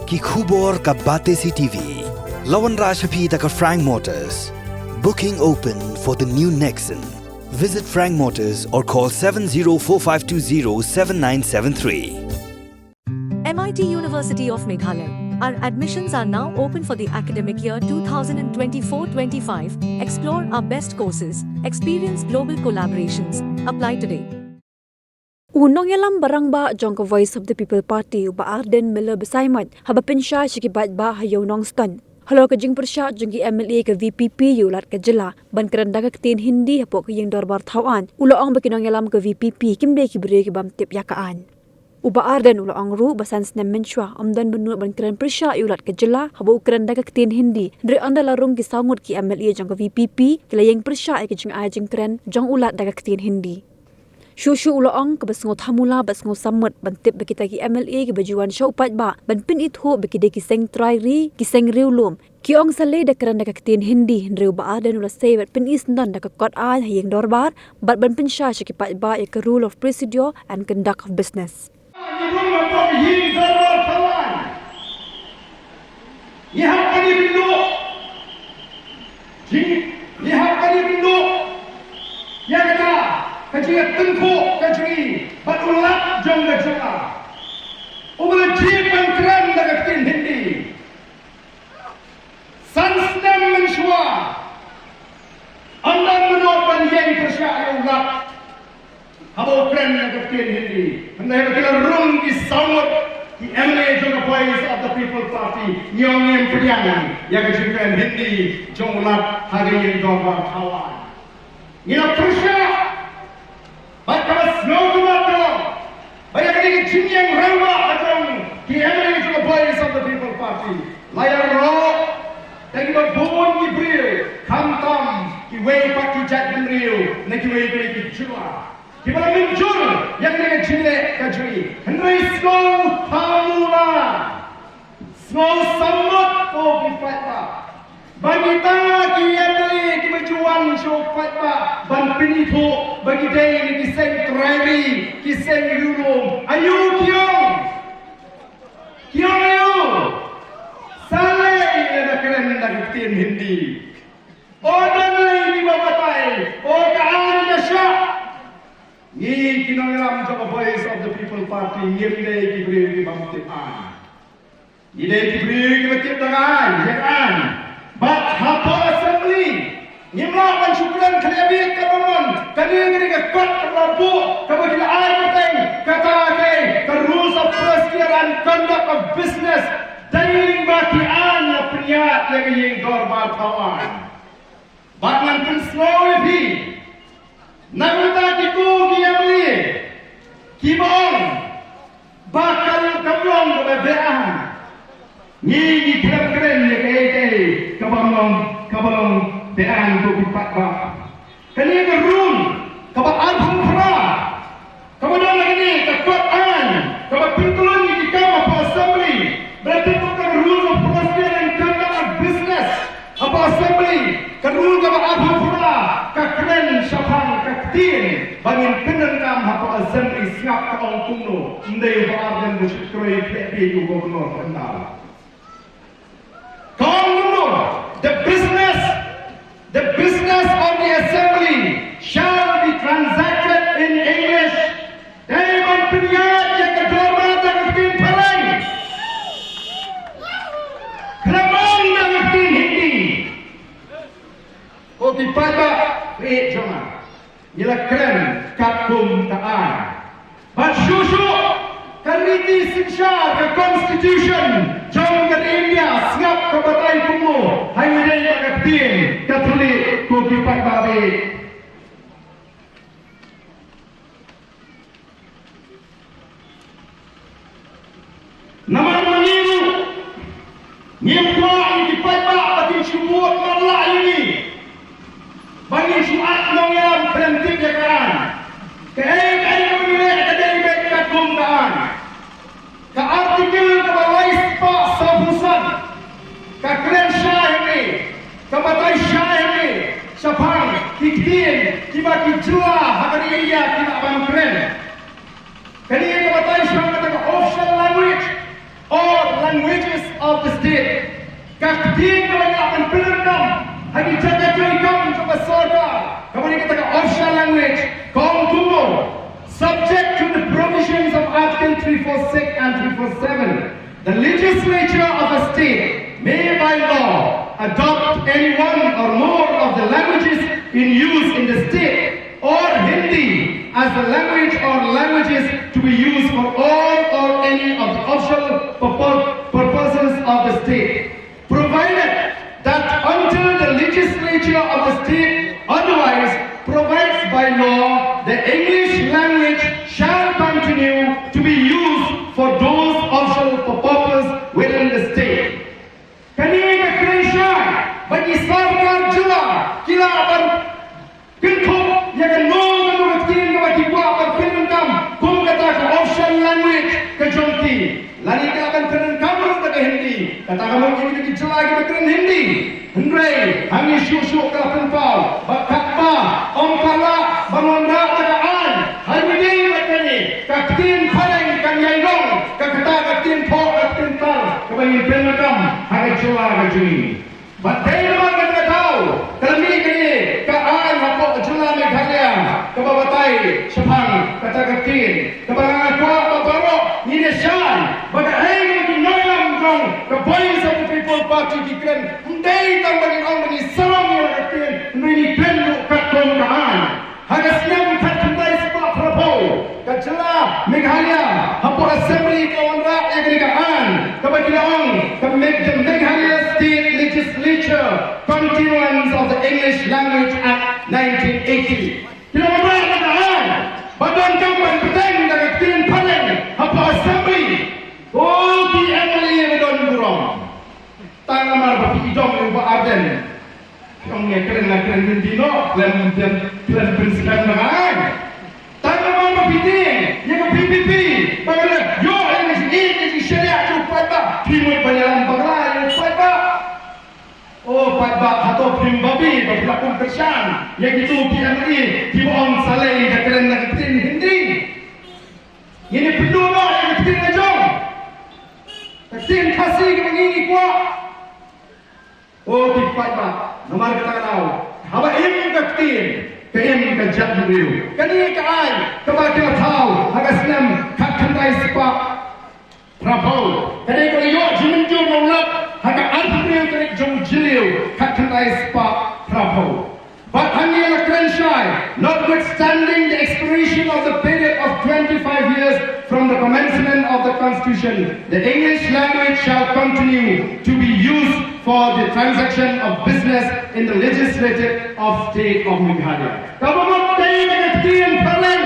Ki khubor ka bate si TV. Lawan Rashapi taka Frank Motors. Booking open for the new Nexon. Visit Frank Motors or call 7045207973. MIT University of Meghalaya. Our admissions are now open for the academic year 2024-25. Explore our best courses. Experience global collaborations. Apply today. Nongïalam barang ba jong ka Voice of the People Party uba Ardent mila besaimat haba Pynshai sikibat ba hayo Nongston. Halo ka jing persya jong ki MLA ka VPP yulat ka jela ban keranda ka tin Hindi hapo ka yung dorbar tawan ulo ang bakinongïalam ka VPP kimbe ki bere ki bam tip yakaan. Uba Ardent ulo ang ru basans na mensywa amdan benut ban keren persya yulat ka jela haba keranda ka tin Hindi dre anda larung ki sangut ki MLA jong ka VPP kilayeng persya ay ka jing ajing keren jong ulat da ka tin Hindi. Shushu uloong ke basngot hamula basngot samut bantip bakita ki MLA ki bajuan sya upat ba ban pin itho bakide ki seng try ri ki seng riulum ki ong sale da keran da kaktin Hindi ndreu ba adan ula sebat pin isndan da kakot an hayeng dorbar bat ban pin sya ki pat ba ya rule of procedure and conduct of business. Kajian tengkuk kajri badulat jong gajah. Ubal jeep yang keren dekat tin Hindi. Sansnam menshwa. Anda menot banjeng persya ulat. Habo keren dekat tin Hindi. Anda yang kita rum di samut di MLA jong Voice of the People Party. Yang yang priangan yang keren Hindi jong ulat hari yang dorbar kawan. Ina persya. Baik kalau snow tu macam, banyak lagi jenis yang rawa macam KMA juga Voice of the People Party. Layar roh, dan kita bon Ibril, kamtam, kiway pak kijat Ibril, nak kiway beri kijua. Kita muncul yang dengan jenis kajui. Henry snow hamula, snow samut ko kifata. Bagi ta KMA kimajuan syupat pak ban pinito bagi day ni kiseng training kiseng yulung ayu kiong ayu salai ada keren nak tin Hindi odan lagi babatai o kaan nasya ni kinongïalam jong Voice of the People Party ngirde kibri ki bamtipan ni day kibri ki batip tangan yakan but hapo assembly Nimlakan syukuran kelebih kabangan Kali ini kekot terlampuk Kebagila ayateng Kata ke rules of procedure and conduct of business Dailing bakian na priat Yang ingin dorbar kawan Batman pun slow lebih Nagata kitu kiyamli Kibong Bakal kablong kebebean Ngigi keren-keren Yang kaya Kabalong Dean untuk dipatah. Kini ke rule, kabat album pra, kemudian lagi kekuatan, kabat pintuan di kamar assembly. Berarti bukan rule of procedure and conduct of business. Apa assembly, ke rule kabat album pra, kekeren syafang kektin, bangin penendam apa assembly siap ke orang kuno. Ndai Ardent bersyukurai PPU gubernur kenal. Kaum kuno, The business of the assembly shall be transacted in English. Daiman penyiat yang kedua dan kepin perang. Keramang dan kepin Hindi. Kopi pada jangan. Ialah keren kakum taan. Bersyusu kariti siksha ke constitution. Jom ke India siap ke batai kumu. Hanya dia kepin. Katolik kopi pak babe. Nama mengiru. Nyemua ini pak batin syubuh marlah ini. Bagi syuat Nongïalam berhenti jagaan. Kaya memilih kedai baik kakumkaan. Ke artikel kebalai sepak sabusan. Ke keren syah ini. Kabatai syah ini Syafang, Kiktin, Kibaki Jua, Hakari India, Kina Abang Keren. Kali ini kabatai syah kata official language or languages of the state. Kaktiin kepada akan penerkam. Hagi jaga terikam coba sorga. Kemudian kita official language. Kaum Kumur. Subject to the provisions of Article 346 and 347. The legislature of a state may by law adopt any one or more of the languages in use in the state or Hindi as the language or languages to be used for all or any of the official purposes of the state, provided that until the legislature of the state otherwise provides by law, the English language shall continue to be used for those official purposes within the state. Kanina Pynshai bagi sarkar jela kila akan kentuk yang nol menurutkin bagi buat berpintam kum kata ke official language ke jomti lari ke akan keren kamu ke Hindi kata kamu ini di jela ke keren Hindi hendrai hangi syuk-syuk ke penpau bakakba ongkala bangonda tagaan halmini matani kaktin pareng kan yaidong kakata kaktin pok kaktin tar kebangi penakam hari jela ke juni batai naman kata tahu kami kini kaan hapok jela Meghalaya kebabatai sepang kata kaktin kebangan kuat babarok Nongïalam bagai bagi Nongïalam jong ke Voice of the People Party dikren undai tang bagi orang bagi salam yang kaktin ini penuk katom kaan hagas yang terkendai sebab Prabowo ke jela Meghalaya hapok assembly kawan rakyat yang kaan kebagi orang ke Meghalaya State Legislature Continuance of the English Language Act 1980. Tidak benar katakan badan kampanye petang dan kaktin paling apa assembly oh di MLA badan burung tangan mar bagi idom yang buat Ardent yang keren Hindi no plan Pynshai dengan tangan mar bagi yang PPP bagaimana yo ini syariah cukup tak timur banyalan bagaimana yang cukup tak oh pada atau prim babi berlaku kersan yang itu PMI dibuang salai dan keren kaktin Hindi ini penuh no yang kaktin najong kaktin kasih ke begini kuat oh di pada nomor kita tahu haba im kaktin ke im kejat dulu kani kai kebakil tahu hagas nem kakandai sepak Prabowo kani kalau yo jimenju nolak haga antrian kani jong jiliu kakandai sepak Prabowo. But Pynshai, notwithstanding the expiration of the period of 25 years from the commencement of the Constitution, the English language shall continue to be used for the transaction of business in the legislative of state of Meghalaya. Kamu tahu kaktin paling,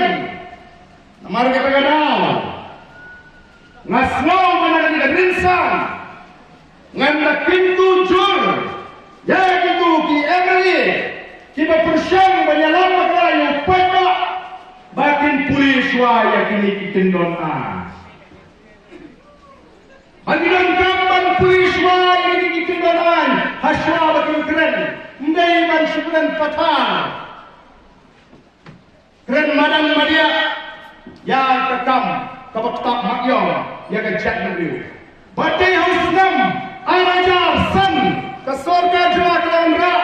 namar kita kenal, ngasno mana kita rinsan, nganda pintu jur, ya gitu ki MLA. Kita persyang banyalam Meghalaya pada batin polis waya kini kita doa. Bagian kapan polis waya kini kita doa. Haswa batin keren. Ndai ban syukuran patah. Keren madam madia. Ya kekam kebetak makyong. Ya kejat negeri. Batai hausnam. Arajar san. Kesorga jua kelawan rak.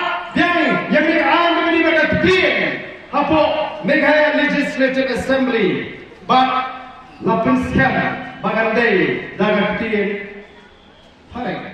Yang dikaan menjadi kaktin apa Meghalaya Legislative Assembly but lapin scam bagandai dan kaktin hai